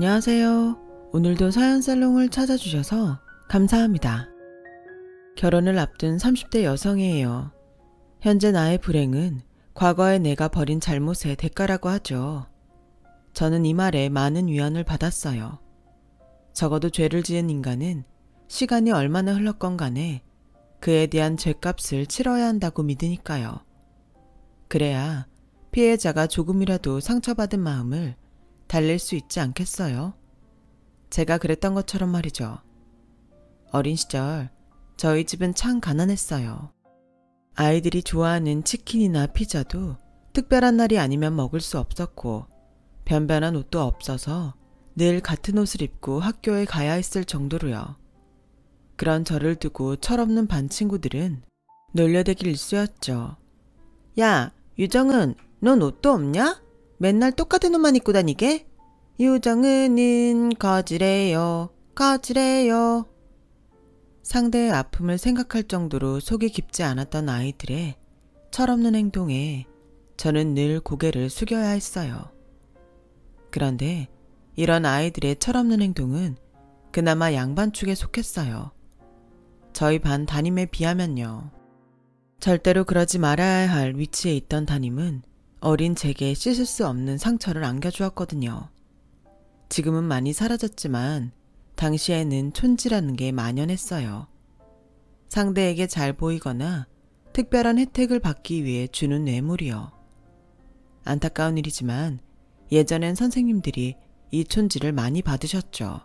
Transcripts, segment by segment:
안녕하세요. 오늘도 사연살롱을 찾아주셔서 감사합니다. 결혼을 앞둔 30대 여성이에요. 현재 나의 불행은 과거에 내가 벌인 잘못의 대가라고 하죠. 저는 이 말에 많은 위안을 받았어요. 적어도 죄를 지은 인간은 시간이 얼마나 흘렀건 간에 그에 대한 죄값을 치러야 한다고 믿으니까요. 그래야 피해자가 조금이라도 상처받은 마음을 달랠 수 있지 않겠어요? 제가 그랬던 것처럼 말이죠. 어린 시절 저희 집은 참 가난했어요. 아이들이 좋아하는 치킨이나 피자도 특별한 날이 아니면 먹을 수 없었고 변변한 옷도 없어서 늘 같은 옷을 입고 학교에 가야 했을 정도로요. 그런 저를 두고 철없는 반 친구들은 놀려대기 일쑤였죠. 야, 유정은 넌 옷도 없냐? 맨날 똑같은 옷만 입고 다니게? 유정은은 거지래요. 거지래요. 상대의 아픔을 생각할 정도로 속이 깊지 않았던 아이들의 철없는 행동에 저는 늘 고개를 숙여야 했어요. 그런데 이런 아이들의 철없는 행동은 그나마 양반 축에 속했어요. 저희 반 담임에 비하면요. 절대로 그러지 말아야 할 위치에 있던 담임은 어린 제게 씻을 수 없는 상처를 안겨주었거든요. 지금은 많이 사라졌지만 당시에는 촌지라는 게 만연했어요. 상대에게 잘 보이거나 특별한 혜택을 받기 위해 주는 뇌물이요. 안타까운 일이지만 예전엔 선생님들이 이 촌지를 많이 받으셨죠.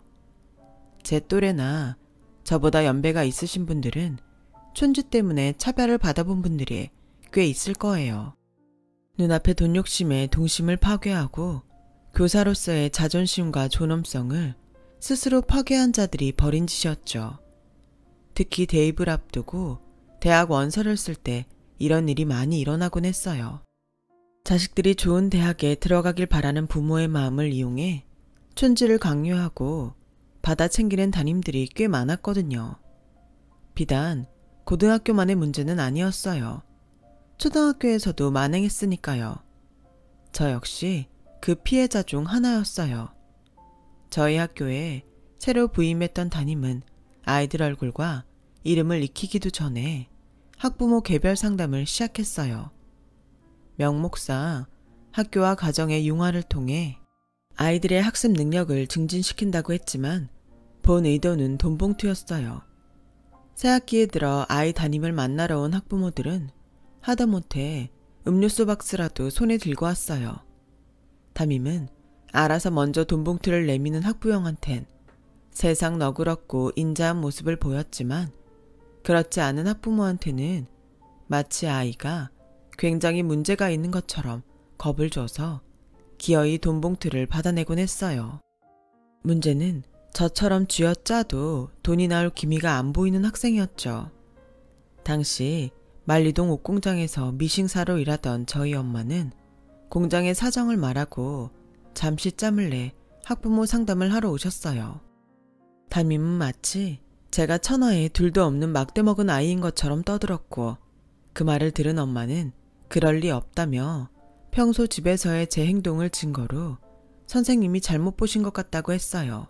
제 또래나 저보다 연배가 있으신 분들은 촌지 때문에 차별을 받아본 분들이 꽤 있을 거예요. 눈앞의 돈 욕심에 동심을 파괴하고 교사로서의 자존심과 존엄성을 스스로 파괴한 자들이 벌인 짓이었죠. 특히 대입을 앞두고 대학 원서를 쓸 때 이런 일이 많이 일어나곤 했어요. 자식들이 좋은 대학에 들어가길 바라는 부모의 마음을 이용해 촌지를 강요하고 받아 챙기는 담임들이 꽤 많았거든요. 비단 고등학교만의 문제는 아니었어요. 초등학교에서도 만행했으니까요. 저 역시 그 피해자 중 하나였어요. 저희 학교에 새로 부임했던 담임은 아이들 얼굴과 이름을 익히기도 전에 학부모 개별 상담을 시작했어요. 명목상 학교와 가정의 융화를 통해 아이들의 학습 능력을 증진시킨다고 했지만 본 의도는 돈봉투였어요. 새학기에 들어 아이 담임을 만나러 온 학부모들은 하다못해 음료수 박스라도 손에 들고 왔어요. 담임은 알아서 먼저 돈봉투를 내미는 학부형한텐 세상 너그럽고 인자한 모습을 보였지만 그렇지 않은 학부모한테는 마치 아이가 굉장히 문제가 있는 것처럼 겁을 줘서 기어이 돈봉투를 받아내곤 했어요. 문제는 저처럼 쥐어짜도 돈이 나올 기미가 안 보이는 학생이었죠. 당시 만리동 옷공장에서 미싱사로 일하던 저희 엄마는 공장의 사정을 말하고 잠시 짬을 내 학부모 상담을 하러 오셨어요. 담임은 마치 제가 천하에 둘도 없는 막대 먹은 아이인 것처럼 떠들었고 그 말을 들은 엄마는 그럴 리 없다며 평소 집에서의 제 행동을 증거로 선생님이 잘못 보신 것 같다고 했어요.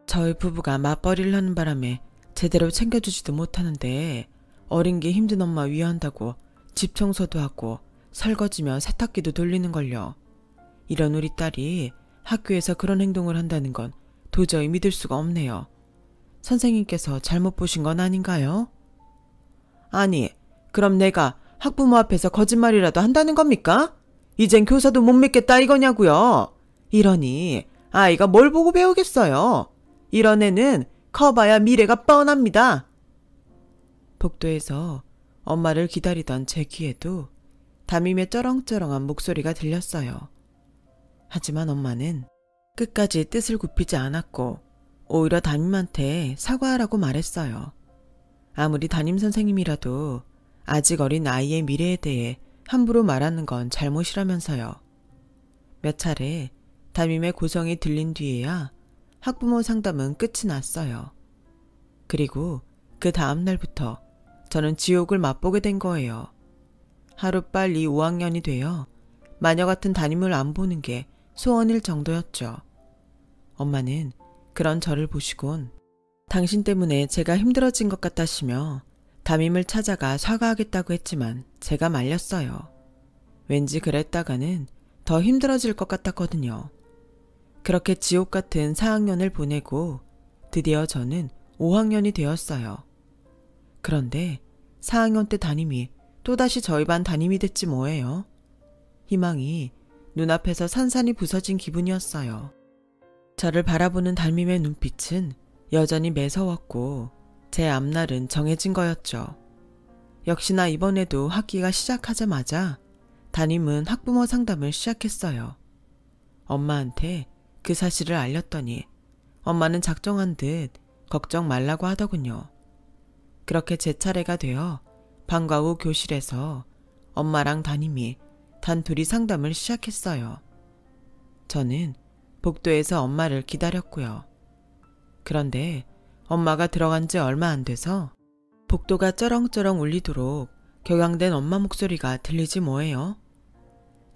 저희 부부가 맞벌이를 하는 바람에 제대로 챙겨주지도 못하는데 어린 게 힘든 엄마 위한다고 집 청소도 하고 설거지며 세탁기도 돌리는걸요. 이런 우리 딸이 학교에서 그런 행동을 한다는 건 도저히 믿을 수가 없네요. 선생님께서 잘못 보신 건 아닌가요? 아니, 그럼 내가 학부모 앞에서 거짓말이라도 한다는 겁니까? 이젠 교사도 못 믿겠다 이거냐고요. 이러니 아이가 뭘 보고 배우겠어요. 이런 애는 커봐야 미래가 뻔합니다. 복도에서 엄마를 기다리던 제 귀에도 담임의 쩌렁쩌렁한 목소리가 들렸어요. 하지만 엄마는 끝까지 뜻을 굽히지 않았고 오히려 담임한테 사과하라고 말했어요. 아무리 담임 선생님이라도 아직 어린 아이의 미래에 대해 함부로 말하는 건 잘못이라면서요. 몇 차례 담임의 고성이 들린 뒤에야 학부모 상담은 끝이 났어요. 그리고 그 다음 날부터 저는 지옥을 맛보게 된 거예요. 하루빨리 5학년이 되어 마녀 같은 담임을 안 보는 게 소원일 정도였죠. 엄마는 그런 저를 보시곤 당신 때문에 제가 힘들어진 것 같다시며 담임을 찾아가 사과하겠다고 했지만 제가 말렸어요. 왠지 그랬다가는 더 힘들어질 것 같았거든요. 그렇게 지옥 같은 4학년을 보내고 드디어 저는 5학년이 되었어요. 그런데 4학년 때 담임이 또다시 저희 반 담임이 됐지 뭐예요. 희망이 눈앞에서 산산이 부서진 기분이었어요. 저를 바라보는 담임의 눈빛은 여전히 매서웠고 제 앞날은 정해진 거였죠. 역시나 이번에도 학기가 시작하자마자 담임은 학부모 상담을 시작했어요. 엄마한테 그 사실을 알렸더니 엄마는 작정한 듯 걱정 말라고 하더군요. 그렇게 제 차례가 되어 방과 후 교실에서 엄마랑 담임이 단둘이 상담을 시작했어요. 저는 복도에서 엄마를 기다렸고요. 그런데 엄마가 들어간 지 얼마 안 돼서 복도가 쩌렁쩌렁 울리도록 격양된 엄마 목소리가 들리지 뭐예요.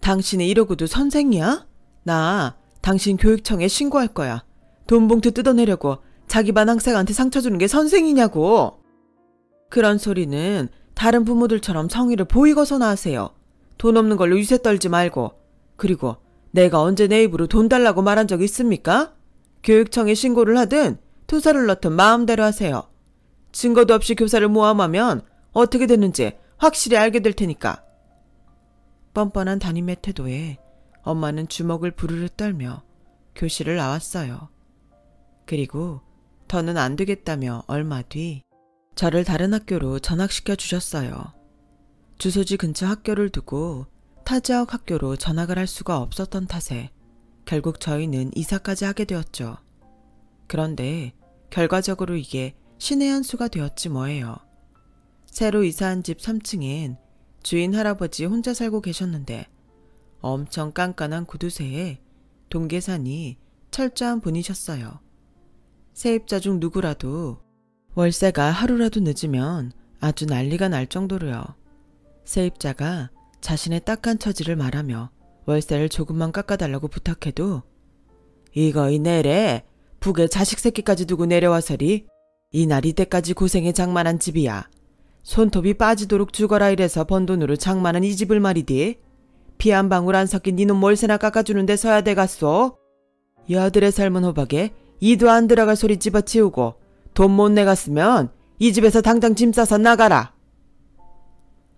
당신이 이러고도 선생이야? 나 당신 교육청에 신고할 거야. 돈 봉투 뜯어내려고 자기 반 학생한테 상처 주는 게 선생이냐고. 그런 소리는 다른 부모들처럼 성의를 보이고서나 하세요. 돈 없는 걸로 유세 떨지 말고. 그리고 내가 언제 내 입으로 돈 달라고 말한 적 있습니까? 교육청에 신고를 하든 투서를 넣든 마음대로 하세요. 증거도 없이 교사를 모함하면 어떻게 되는지 확실히 알게 될 테니까. 뻔뻔한 담임의 태도에 엄마는 주먹을 부르르 떨며 교실을 나왔어요. 그리고 더는 안 되겠다며 얼마 뒤 저를 다른 학교로 전학시켜 주셨어요. 주소지 근처 학교를 두고 타 지역 학교로 전학을 할 수가 없었던 탓에 결국 저희는 이사까지 하게 되었죠. 그런데 결과적으로 이게 신의 한 수가 되었지 뭐예요. 새로 이사한 집 3층엔 주인 할아버지 혼자 살고 계셨는데 엄청 깐깐한 구두쇠에 동계산이 철저한 분이셨어요. 세입자 중 누구라도 월세가 하루라도 늦으면 아주 난리가 날 정도로요. 세입자가 자신의 딱한 처지를 말하며 월세를 조금만 깎아달라고 부탁해도 이거이 내래 북에 자식 새끼까지 두고 내려와서리 이날 이때까지 고생해 장만한 집이야. 손톱이 빠지도록 죽어라 이래서 번 돈으로 장만한 이 집을 말이디. 피 한 방울 안 섞인 니놈 월세나 깎아주는데 서야 돼갔소. 여들의 삶은 호박에 이도 안 들어갈 소리 집어치우고 돈 못 내갔으면 이 집에서 당장 짐 싸서 나가라.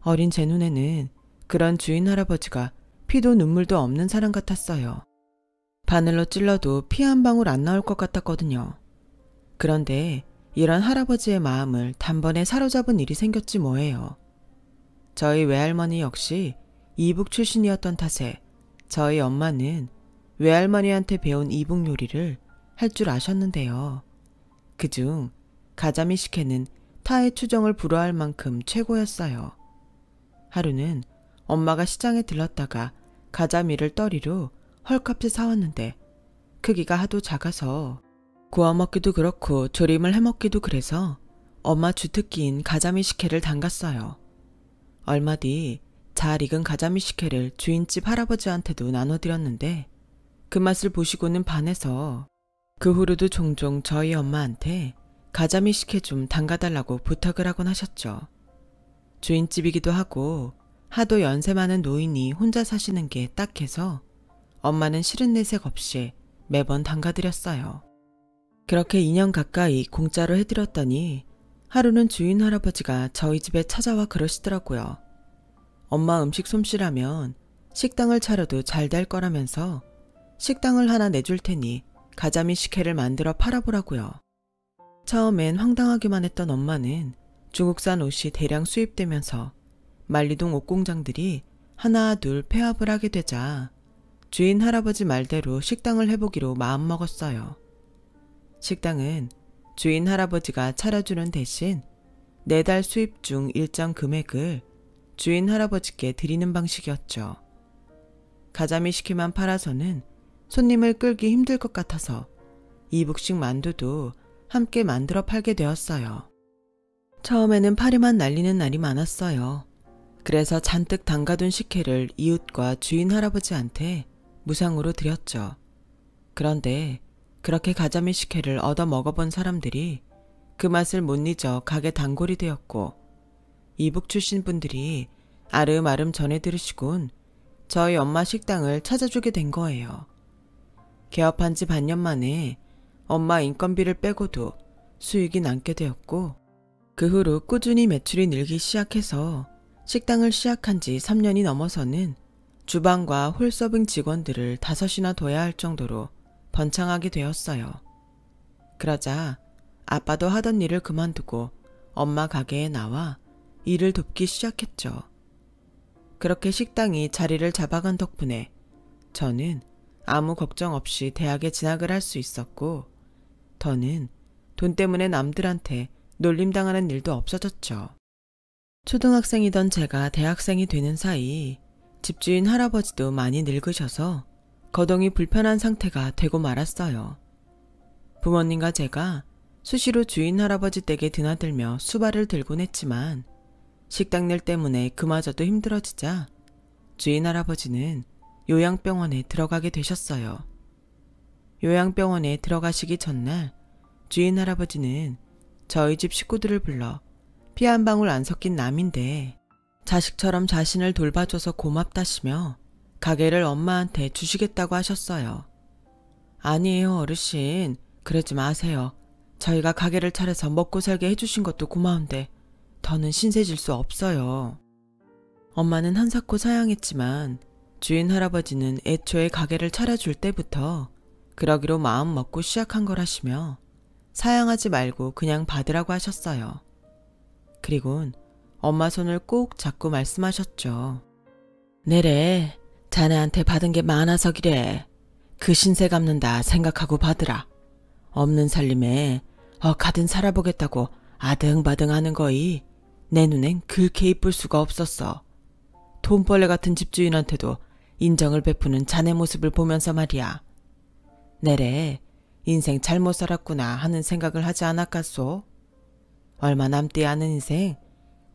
어린 제 눈에는 그런 주인 할아버지가 피도 눈물도 없는 사람 같았어요. 바늘로 찔러도 피 한 방울 안 나올 것 같았거든요. 그런데 이런 할아버지의 마음을 단번에 사로잡은 일이 생겼지 뭐예요. 저희 외할머니 역시 이북 출신이었던 탓에 저희 엄마는 외할머니한테 배운 이북 요리를 할 줄 아셨는데요. 그중 가자미 식혜는 타의 추정을 불허할 만큼 최고였어요. 하루는 엄마가 시장에 들렀다가 가자미를 떠리로 헐값에 사왔는데 크기가 하도 작아서 구워 먹기도 그렇고 조림을 해먹기도 그래서 엄마 주특기인 가자미 식혜를 담갔어요. 얼마 뒤 잘 익은 가자미 식혜를 주인집 할아버지한테도 나눠드렸는데 그 맛을 보시고는 반해서 그 후로도 종종 저희 엄마한테 가자미 식혜 좀 담가달라고 부탁을 하곤 하셨죠. 주인집이기도 하고 하도 연세 많은 노인이 혼자 사시는 게 딱해서 엄마는 싫은 내색 없이 매번 담가드렸어요. 그렇게 2년 가까이 공짜로 해드렸더니 하루는 주인 할아버지가 저희 집에 찾아와 그러시더라고요. 엄마 음식 솜씨라면 식당을 차려도 잘 될 거라면서 식당을 하나 내줄 테니 가자미 식혜를 만들어 팔아보라고요. 처음엔 황당하기만 했던 엄마는 중국산 옷이 대량 수입되면서 만리동 옷공장들이 하나 둘 폐업을 하게 되자 주인 할아버지 말대로 식당을 해보기로 마음먹었어요. 식당은 주인 할아버지가 차려주는 대신 4달 수입 중 일정 금액을 주인 할아버지께 드리는 방식이었죠. 가자미 식혜만 팔아서는 손님을 끌기 힘들 것 같아서 이북식 만두도 함께 만들어 팔게 되었어요. 처음에는 파리만 날리는 날이 많았어요. 그래서 잔뜩 담가둔 식혜를 이웃과 주인 할아버지한테 무상으로 드렸죠. 그런데 그렇게 가자미 식혜를 얻어 먹어본 사람들이 그 맛을 못 잊어 가게 단골이 되었고, 이북 출신 분들이 아름아름 전해 들으시곤 저희 엄마 식당을 찾아주게 된 거예요. 개업한 지 반년 만에 엄마 인건비를 빼고도 수익이 남게 되었고, 그 후로 꾸준히 매출이 늘기 시작해서 식당을 시작한 지 3년이 넘어서는 주방과 홀 서빙 직원들을 5이나 둬야 할 정도로 번창하게 되었어요. 그러자 아빠도 하던 일을 그만두고 엄마 가게에 나와 일을 돕기 시작했죠. 그렇게 식당이 자리를 잡아간 덕분에 저는 아무 걱정 없이 대학에 진학을 할 수 있었고, 더는 돈 때문에 남들한테 놀림당하는 일도 없어졌죠. 초등학생이던 제가 대학생이 되는 사이 집주인 할아버지도 많이 늙으셔서 거동이 불편한 상태가 되고 말았어요. 부모님과 제가 수시로 주인 할아버지 댁에 드나들며 수발을 들곤 했지만 식당 일 때문에 그마저도 힘들어지자 주인 할아버지는 요양병원에 들어가게 되셨어요. 요양병원에 들어가시기 전날 주인 할아버지는 저희 집 식구들을 불러 피 한 방울 안 섞인 남인데 자식처럼 자신을 돌봐줘서 고맙다시며 가게를 엄마한테 주시겠다고 하셨어요. 아니에요, 어르신. 그러지 마세요. 저희가 가게를 차려서 먹고 살게 해주신 것도 고마운데 더는 신세질 수 없어요. 엄마는 한사코 사양했지만 주인 할아버지는 애초에 가게를 차려줄 때부터 그러기로 마음 먹고 시작한 거라시며 사양하지 말고 그냥 받으라고 하셨어요. 그리곤 엄마 손을 꼭 잡고 말씀하셨죠. 내래, 자네한테 받은 게 많아서 기래. 그 신세 갚는다 생각하고 받으라. 없는 살림에 가든 살아보겠다고 아등바등 하는 거이 내 눈엔 그렇게 이쁠 수가 없었어. 돈벌레 같은 집주인한테도 인정을 베푸는 자네 모습을 보면서 말이야. 내래, 인생 잘못 살았구나 하는 생각을 하지 않았겠소? 얼마 남지 않은 인생,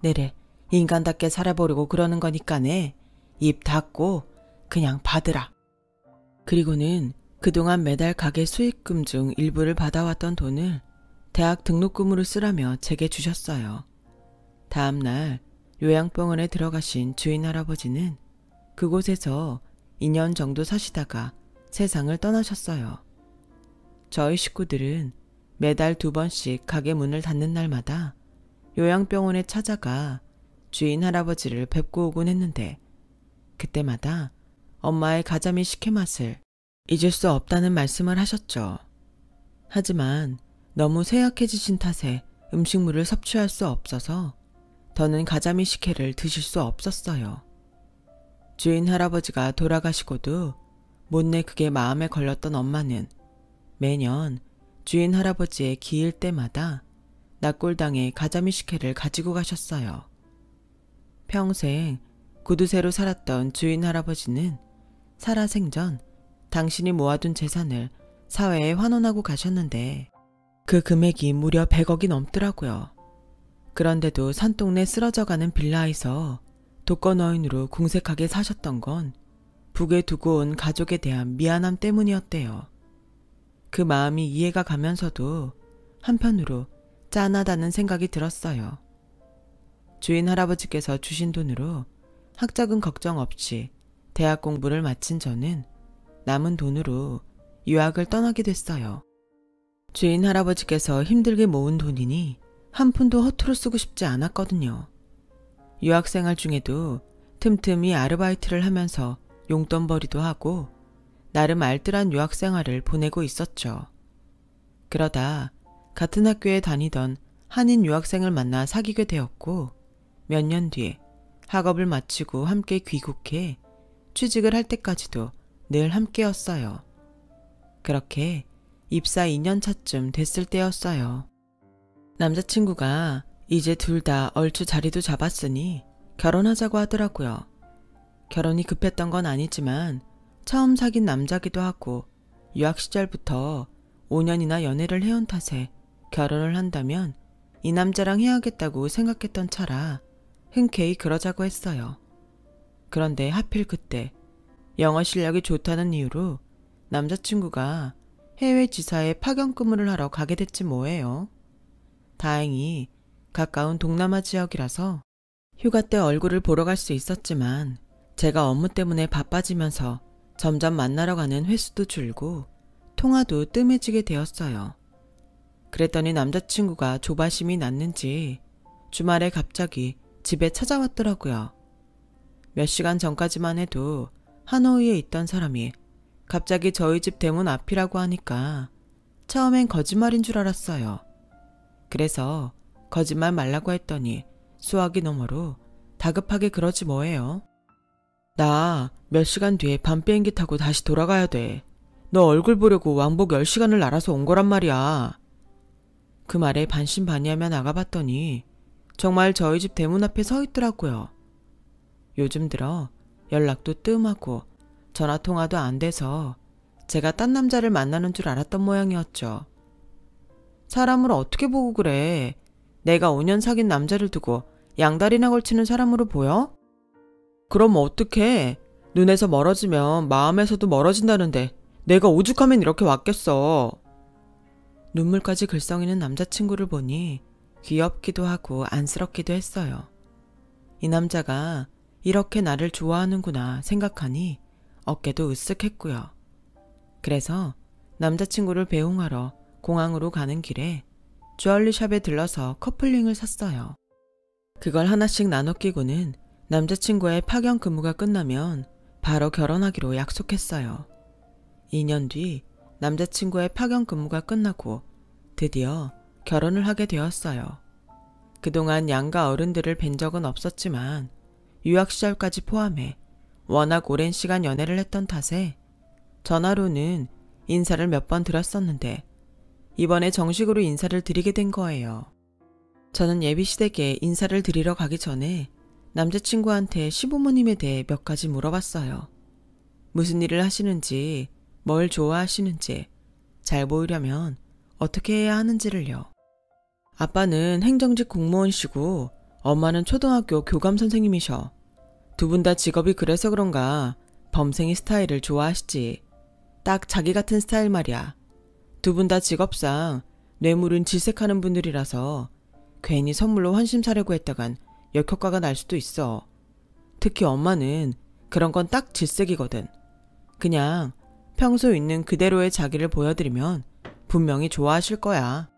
내래 인간답게 살아보려고 그러는 거니까네 입 닫고 그냥 받으라. 그리고는 그동안 매달 가게 수익금 중 일부를 받아왔던 돈을 대학 등록금으로 쓰라며 제게 주셨어요. 다음날 요양병원에 들어가신 주인 할아버지는 그곳에서 2년 정도 사시다가 세상을 떠나셨어요. 저희 식구들은 매달 2번씩 가게 문을 닫는 날마다 요양병원에 찾아가 주인 할아버지를 뵙고 오곤 했는데, 그때마다 엄마의 가자미 식혜 맛을 잊을 수 없다는 말씀을 하셨죠. 하지만 너무 쇠약해지신 탓에 음식물을 섭취할 수 없어서 더는 가자미 식혜를 드실 수 없었어요. 주인 할아버지가 돌아가시고도 못내 그게 마음에 걸렸던 엄마는 매년 주인 할아버지의 기일 때마다 납골당에 가자미 식혜를 가지고 가셨어요. 평생 구두쇠로 살았던 주인 할아버지는 살아생전 당신이 모아둔 재산을 사회에 환원하고 가셨는데 그 금액이 무려 100억이 넘더라고요. 그런데도 산동네 쓰러져가는 빌라에서 독거노인으로 궁색하게 사셨던 건 북에 두고 온 가족에 대한 미안함 때문이었대요. 그 마음이 이해가 가면서도 한편으로 짠하다는 생각이 들었어요. 주인 할아버지께서 주신 돈으로 학자금 걱정 없이 대학 공부를 마친 저는 남은 돈으로 유학을 떠나게 됐어요. 주인 할아버지께서 힘들게 모은 돈이니 한 푼도 허투루 쓰고 싶지 않았거든요. 유학생활 중에도 틈틈이 아르바이트를 하면서 용돈벌이도 하고 나름 알뜰한 유학생활을 보내고 있었죠. 그러다 같은 학교에 다니던 한인 유학생을 만나 사귀게 되었고, 몇 년 뒤에 학업을 마치고 함께 귀국해 취직을 할 때까지도 늘 함께였어요. 그렇게 입사 2년 차쯤 됐을 때였어요. 남자친구가 이제 둘 다 얼추 자리도 잡았으니 결혼하자고 하더라고요. 결혼이 급했던 건 아니지만 처음 사귄 남자기도 하고 유학 시절부터 5년이나 연애를 해온 탓에 결혼을 한다면 이 남자랑 해야겠다고 생각했던 차라 흔쾌히 그러자고 했어요. 그런데 하필 그때 영어 실력이 좋다는 이유로 남자친구가 해외 지사에 파견 근무를 하러 가게 됐지 뭐예요. 다행히 가까운 동남아 지역이라서 휴가 때 얼굴을 보러 갈 수 있었지만 제가 업무 때문에 바빠지면서 점점 만나러 가는 횟수도 줄고 통화도 뜸해지게 되었어요. 그랬더니 남자친구가 조바심이 났는지 주말에 갑자기 집에 찾아왔더라고요. 몇 시간 전까지만 해도 하노이에 있던 사람이 갑자기 저희 집 대문 앞이라고 하니까 처음엔 거짓말인 줄 알았어요. 그래서 거짓말 말라고 했더니 수화기 너머로 다급하게 그러지 뭐예요. 나 몇 시간 뒤에 밤 비행기 타고 다시 돌아가야 돼. 너 얼굴 보려고 왕복 10시간을 날아서 온 거란 말이야. 그 말에 반신반의하며 나가봤더니 정말 저희 집 대문 앞에 서 있더라고요. 요즘 들어 연락도 뜸하고 전화통화도 안 돼서 제가 딴 남자를 만나는 줄 알았던 모양이었죠. 사람을 어떻게 보고 그래? 내가 5년 사귄 남자를 두고 양다리나 걸치는 사람으로 보여? 그럼 어떡해? 눈에서 멀어지면 마음에서도 멀어진다는데 내가 오죽하면 이렇게 왔겠어. 눈물까지 글썽이는 남자친구를 보니 귀엽기도 하고 안쓰럽기도 했어요. 이 남자가 이렇게 나를 좋아하는구나 생각하니 어깨도 으쓱했고요. 그래서 남자친구를 배웅하러 공항으로 가는 길에 주얼리샵에 들러서 커플링을 샀어요. 그걸 하나씩 나눠 끼고는 남자친구의 파견 근무가 끝나면 바로 결혼하기로 약속했어요. 2년 뒤 남자친구의 파견 근무가 끝나고 드디어 결혼을 하게 되었어요. 그동안 양가 어른들을 뵌 적은 없었지만 유학 시절까지 포함해 워낙 오랜 시간 연애를 했던 탓에 전화로는 인사를 몇 번 드렸었는데 이번에 정식으로 인사를 드리게 된 거예요. 저는 예비시댁에 인사를 드리러 가기 전에 남자친구한테 시부모님에 대해 몇 가지 물어봤어요. 무슨 일을 하시는지, 뭘 좋아하시는지, 잘 보이려면 어떻게 해야 하는지를요. 아빠는 행정직 공무원이시고 엄마는 초등학교 교감 선생님이셔. 두 분 다 직업이 그래서 그런가 범생이 스타일을 좋아하시지. 딱 자기 같은 스타일 말이야. 두 분 다 직업상 뇌물은 질색하는 분들이라서 괜히 선물로 환심 사려고 했다간 역효과가 날 수도 있어. 특히 엄마는 그런 건 딱 질색이거든. 그냥 평소 있는 그대로의 자기를 보여드리면 분명히 좋아하실 거야.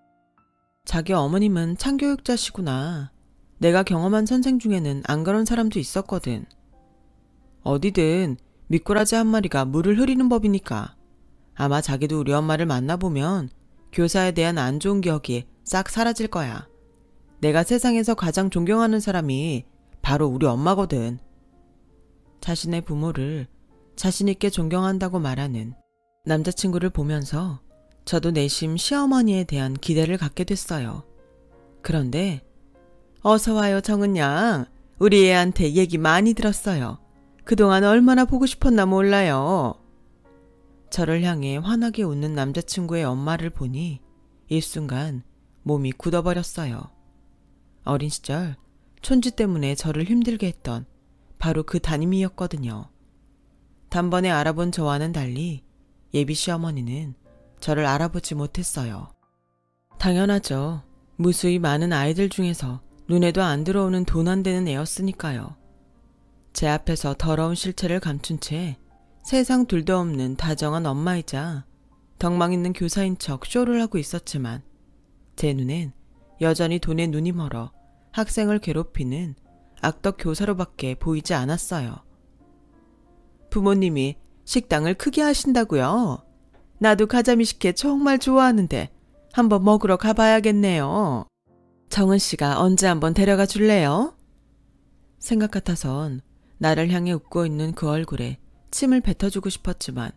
자기 어머님은 참교육자시구나. 내가 경험한 선생 중에는 안 그런 사람도 있었거든. 어디든 미꾸라지 한 마리가 물을 흐리는 법이니까. 아마 자기도 우리 엄마를 만나보면 교사에 대한 안 좋은 기억이 싹 사라질 거야. 내가 세상에서 가장 존경하는 사람이 바로 우리 엄마거든. 자신의 부모를 자신있게 존경한다고 말하는 남자친구를 보면서 저도 내심 시어머니에 대한 기대를 갖게 됐어요. 그런데 어서 와요 정은양. 우리 애한테 얘기 많이 들었어요. 그동안 얼마나 보고 싶었나 몰라요. 저를 향해 환하게 웃는 남자친구의 엄마를 보니 일순간 몸이 굳어버렸어요. 어린 시절 촌지 때문에 저를 힘들게 했던 바로 그 담임이었거든요. 단번에 알아본 저와는 달리 예비 시어머니는 저를 알아보지 못했어요. 당연하죠. 무수히 많은 아이들 중에서 눈에도 안 들어오는 돈 안 되는 애였으니까요. 제 앞에서 더러운 실체를 감춘 채 세상 둘도 없는 다정한 엄마이자 덕망 있는 교사인 척 쇼를 하고 있었지만 제 눈엔 여전히 돈에 눈이 멀어 학생을 괴롭히는 악덕 교사로밖에 보이지 않았어요. 부모님이 식당을 크게 하신다고요? 나도 가자미식회 정말 좋아하는데 한번 먹으러 가봐야겠네요. 정은 씨가 언제 한번 데려가 줄래요? 생각 같아선 나를 향해 웃고 있는 그 얼굴에 침을 뱉어주고 싶었지만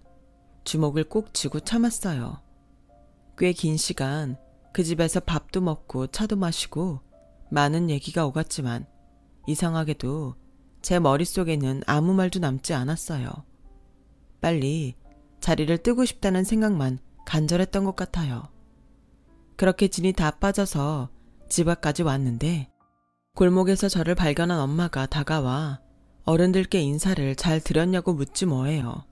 주먹을 꼭 쥐고 참았어요. 꽤 긴 시간 그 집에서 밥도 먹고 차도 마시고 많은 얘기가 오갔지만 이상하게도 제 머릿속에는 아무 말도 남지 않았어요. 빨리 자리를 뜨고 싶다는 생각만 간절했던 것 같아요. 그렇게 진이 다 빠져서 집 앞까지 왔는데 골목에서 저를 발견한 엄마가 다가와 어른들께 인사를 잘 드렸냐고 묻지 뭐예요.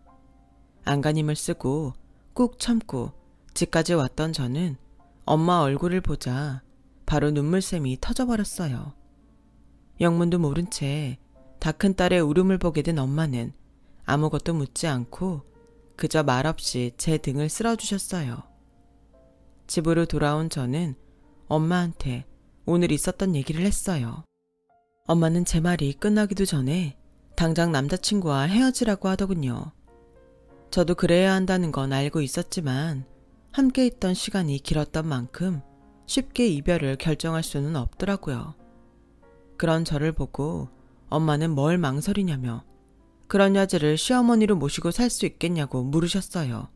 안간힘을 쓰고 꾹 참고 집까지 왔던 저는 엄마 얼굴을 보자 바로 눈물샘이 터져버렸어요. 영문도 모른 채 다 큰 딸의 울음을 보게 된 엄마는 아무것도 묻지 않고 그저 말없이 제 등을 쓸어주셨어요. 집으로 돌아온 저는 엄마한테 오늘 있었던 얘기를 했어요. 엄마는 제 말이 끝나기도 전에 당장 남자친구와 헤어지라고 하더군요. 저도 그래야 한다는 건 알고 있었지만 함께 있던 시간이 길었던 만큼 쉽게 이별을 결정할 수는 없더라고요. 그런 저를 보고 엄마는 뭘 망설이냐며 그런 여자를 시어머니로 모시고 살 수 있겠냐고 물으셨어요.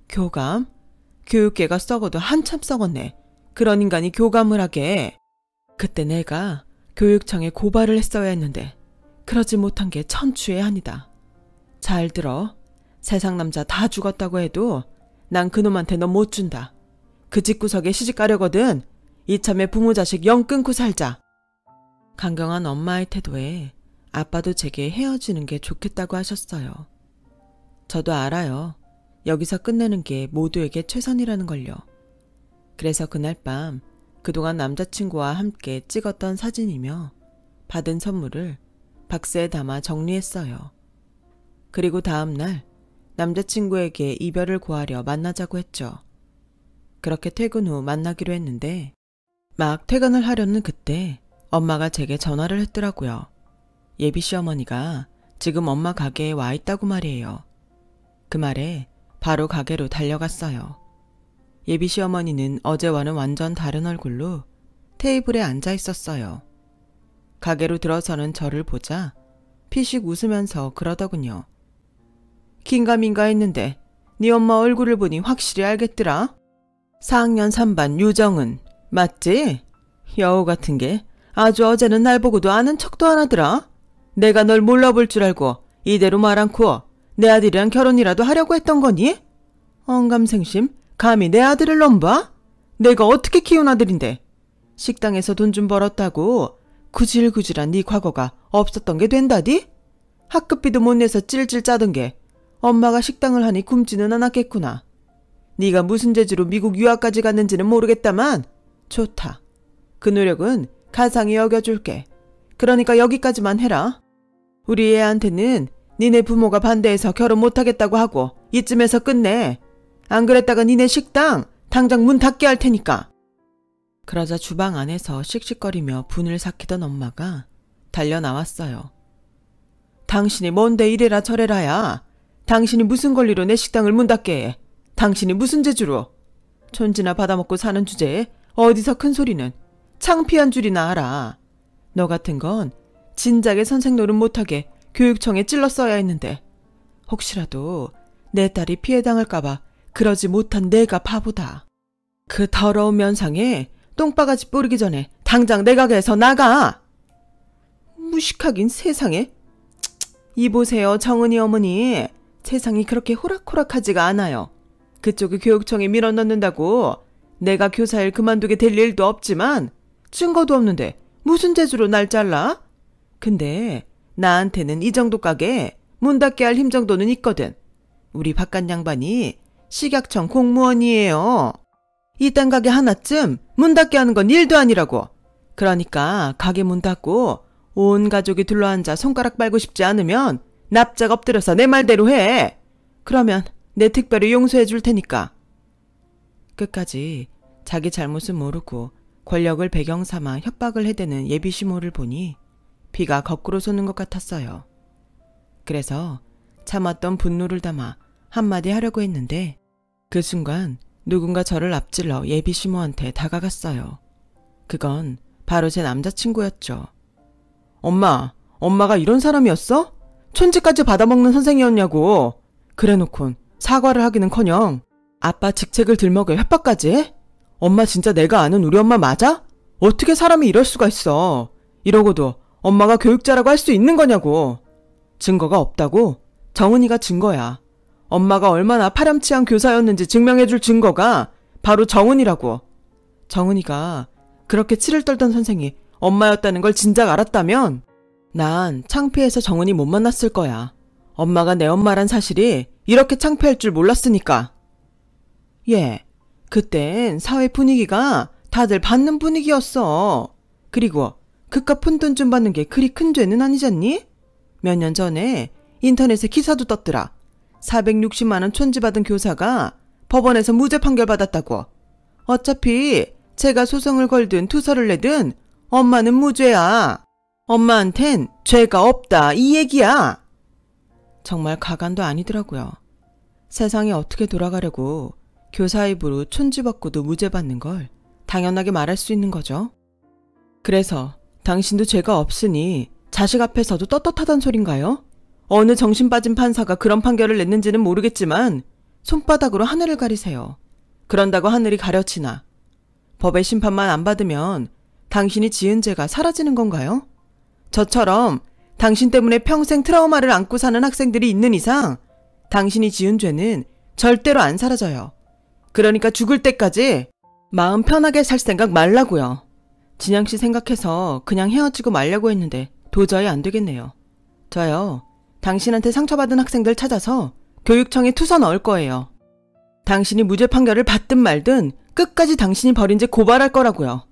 교감? 교육계가 썩어도 한참 썩었네. 그런 인간이 교감을 하게. 그때 내가 교육청에 고발을 했어야 했는데 그러지 못한 게 천추의 한이다. 잘 들어. 세상 남자 다 죽었다고 해도 난 그놈한테 너 못 준다. 그 집구석에 시집 가려거든. 이참에 부모 자식 영 끊고 살자. 강경한 엄마의 태도에 아빠도 제게 헤어지는 게 좋겠다고 하셨어요. 저도 알아요. 여기서 끝내는 게 모두에게 최선이라는 걸요. 그래서 그날 밤 그동안 남자친구와 함께 찍었던 사진이며 받은 선물을 박스에 담아 정리했어요. 그리고 다음 날 남자친구에게 이별을 고하려 만나자고 했죠. 그렇게 퇴근 후 만나기로 했는데 막 퇴근을 하려는 그때 엄마가 제게 전화를 했더라고요. 예비 시어머니가 지금 엄마 가게에 와 있다고 말이에요. 그 말에 바로 가게로 달려갔어요. 예비 시어머니는 어제와는 완전 다른 얼굴로 테이블에 앉아 있었어요. 가게로 들어서는 저를 보자 피식 웃으면서 그러더군요. 긴가민가 했는데 네 엄마 얼굴을 보니 확실히 알겠더라. 4학년 3반 유정은 맞지? 여우 같은 게 아주 어제는 날 보고도 아는 척도 안 하더라. 내가 널 몰라볼 줄 알고 이대로 말 않고 내 아들이랑 결혼이라도 하려고 했던 거니? 언감생심 감히 내 아들을 넘봐? 내가 어떻게 키운 아들인데. 식당에서 돈 좀 벌었다고 구질구질한 네 과거가 없었던 게 된다디? 학급비도 못 내서 찔찔 짜던 게 엄마가 식당을 하니 굶지는 않았겠구나. 네가 무슨 재주로 미국 유학까지 갔는지는 모르겠다만 좋다. 그 노력은 가상히 여겨줄게. 그러니까 여기까지만 해라. 우리 애한테는 니네 부모가 반대해서 결혼 못하겠다고 하고 이쯤에서 끝내. 안 그랬다가 니네 식당 당장 문 닫게 할 테니까. 그러자 주방 안에서 씩씩거리며 분을 삭히던 엄마가 달려 나왔어요. 당신이 뭔데 이래라 저래라야. 당신이 무슨 권리로 내 식당을 문 닫게 해. 당신이 무슨 재주로. 촌지나 받아먹고 사는 주제에 어디서 큰 소리는. 창피한 줄이나 알아. 너 같은 건 진작에 선생 노릇 못하게 교육청에 찔렀어야 했는데 혹시라도 내 딸이 피해당할까봐 그러지 못한 내가 바보다. 그 더러운 면상에 똥바가지 뿌리기 전에 당장 내 가게에서 나가. 무식하긴 세상에. 이보세요 정은이 어머니. 세상이 그렇게 호락호락하지가 않아요. 그쪽이 교육청에 밀어넣는다고 내가 교사일 그만두게 될 일도 없지만 증거도 없는데 무슨 재주로 날 잘라? 근데 나한테는 이 정도 가게 문 닫게 할 힘 정도는 있거든. 우리 바깥 양반이 식약청 공무원이에요. 이딴 가게 하나쯤 문 닫게 하는 건 일도 아니라고. 그러니까 가게 문 닫고 온 가족이 둘러앉아 손가락 빨고 싶지 않으면 납작 엎드려서 내 말대로 해. 그러면 내 특별히 용서해 줄 테니까. 끝까지 자기 잘못은 모르고 권력을 배경 삼아 협박을 해대는 예비 시모를 보니 비가 거꾸로 솟는 것 같았어요. 그래서 참았던 분노를 담아 한마디 하려고 했는데 그 순간 누군가 저를 앞질러 예비 시모한테 다가갔어요. 그건 바로 제 남자친구였죠. 엄마가 이런 사람이었어? 촌지까지 받아먹는 선생이었냐고. 그래놓곤 사과를 하기는커녕 아빠 직책을 들먹여 협박까지 해? 엄마 진짜 내가 아는 우리 엄마 맞아? 어떻게 사람이 이럴 수가 있어. 이러고도 엄마가 교육자라고 할 수 있는 거냐고. 증거가 없다고? 정은이가 증거야. 엄마가 얼마나 파렴치한 교사였는지 증명해줄 증거가 바로 정은이라고. 정은이가 그렇게 치를 떨던 선생이 엄마였다는 걸 진작 알았다면 난 창피해서 정은이 못 만났을 거야. 엄마가 내 엄마란 사실이 이렇게 창피할 줄 몰랐으니까. 예, 그땐 사회 분위기가 다들 받는 분위기였어. 그리고 그깟 푼돈 좀 받는 게 그리 큰 죄는 아니잖니? 몇 년 전에 인터넷에 기사도 떴더라. 460만 원 촌지받은 교사가 법원에서 무죄 판결 받았다고. 어차피 제가 소송을 걸든 투서를 내든 엄마는 무죄야. 엄마한텐 죄가 없다 이 얘기야. 정말 가관도 아니더라고요. 세상이 어떻게 돌아가려고 교사 입으로 촌지받고도 무죄 받는 걸 당연하게 말할 수 있는 거죠. 그래서 당신도 죄가 없으니 자식 앞에서도 떳떳하단 소린가요? 어느 정신 빠진 판사가 그런 판결을 냈는지는 모르겠지만 손바닥으로 하늘을 가리세요. 그런다고 하늘이 가려치나 법의 심판만 안 받으면 당신이 지은 죄가 사라지는 건가요? 저처럼 당신 때문에 평생 트라우마를 안고 사는 학생들이 있는 이상 당신이 지은 죄는 절대로 안 사라져요. 그러니까 죽을 때까지 마음 편하게 살 생각 말라고요. 진양씨 생각해서 그냥 헤어지고 말려고 했는데 도저히 안 되겠네요. 저요, 당신한테 상처받은 학생들 찾아서 교육청에 투서 넣을 거예요. 당신이 무죄 판결을 받든 말든 끝까지 당신이 벌인 죄 고발할 거라고요.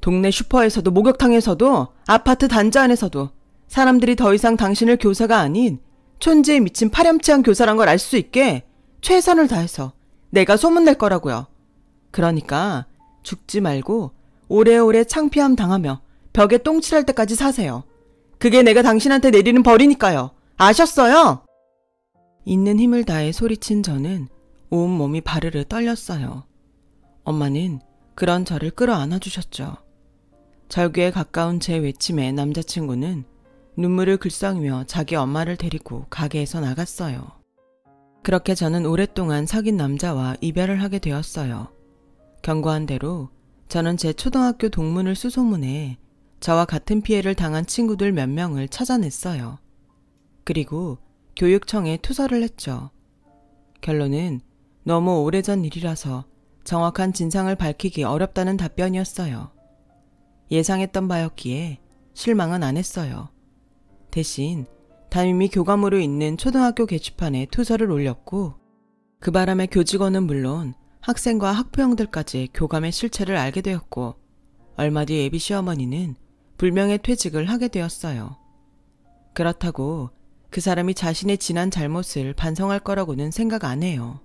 동네 슈퍼에서도 목욕탕에서도 아파트 단지 안에서도 사람들이 더 이상 당신을 교사가 아닌 촌지에 미친 파렴치한 교사란 걸 알 수 있게 최선을 다해서 내가 소문낼 거라고요. 그러니까 죽지 말고 오래오래 창피함 당하며 벽에 똥칠할 때까지 사세요. 그게 내가 당신한테 내리는 벌이니까요. 아셨어요? 있는 힘을 다해 소리친 저는 온몸이 바르르 떨렸어요. 엄마는 그런 저를 끌어안아 주셨죠. 절규에 가까운 제 외침에 남자친구는 눈물을 글썽이며 자기 엄마를 데리고 가게에서 나갔어요. 그렇게 저는 오랫동안 사귄 남자와 이별을 하게 되었어요. 경고한 대로 저는 제 초등학교 동문을 수소문해 저와 같은 피해를 당한 친구들 몇 명을 찾아냈어요. 그리고 교육청에 투서를 했죠. 결론은 너무 오래전 일이라서 정확한 진상을 밝히기 어렵다는 답변이었어요. 예상했던 바였기에 실망은 안 했어요. 대신 담임이 교감으로 있는 초등학교 게시판에 투서를 올렸고 그 바람에 교직원은 물론 학생과 학부형들까지 교감의 실체를 알게 되었고 얼마 뒤 예비 시어머니는 불명예 퇴직을 하게 되었어요. 그렇다고 그 사람이 자신의 지난 잘못을 반성할 거라고는 생각 안 해요.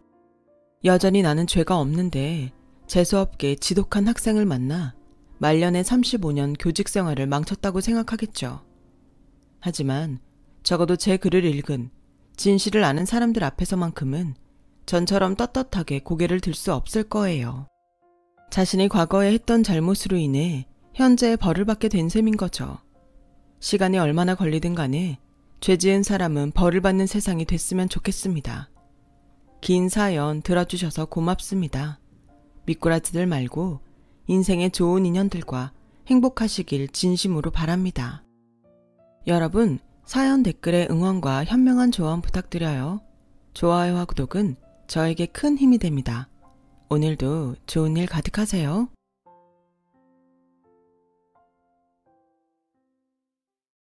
여전히 나는 죄가 없는데 재수없게 지독한 학생을 만나 말년의 35년 교직 생활을 망쳤다고 생각하겠죠. 하지만 적어도 제 글을 읽은 진실을 아는 사람들 앞에서만큼은 전처럼 떳떳하게 고개를 들 수 없을 거예요. 자신이 과거에 했던 잘못으로 인해 현재의 벌을 받게 된 셈인 거죠. 시간이 얼마나 걸리든 간에 죄 지은 사람은 벌을 받는 세상이 됐으면 좋겠습니다. 긴 사연 들어주셔서 고맙습니다. 미꾸라지들 말고 인생의 좋은 인연들과 행복하시길 진심으로 바랍니다. 여러분, 사연 댓글에 응원과 현명한 조언 부탁드려요. 좋아요와 구독은 저에게 큰 힘이 됩니다. 오늘도 좋은 일 가득하세요.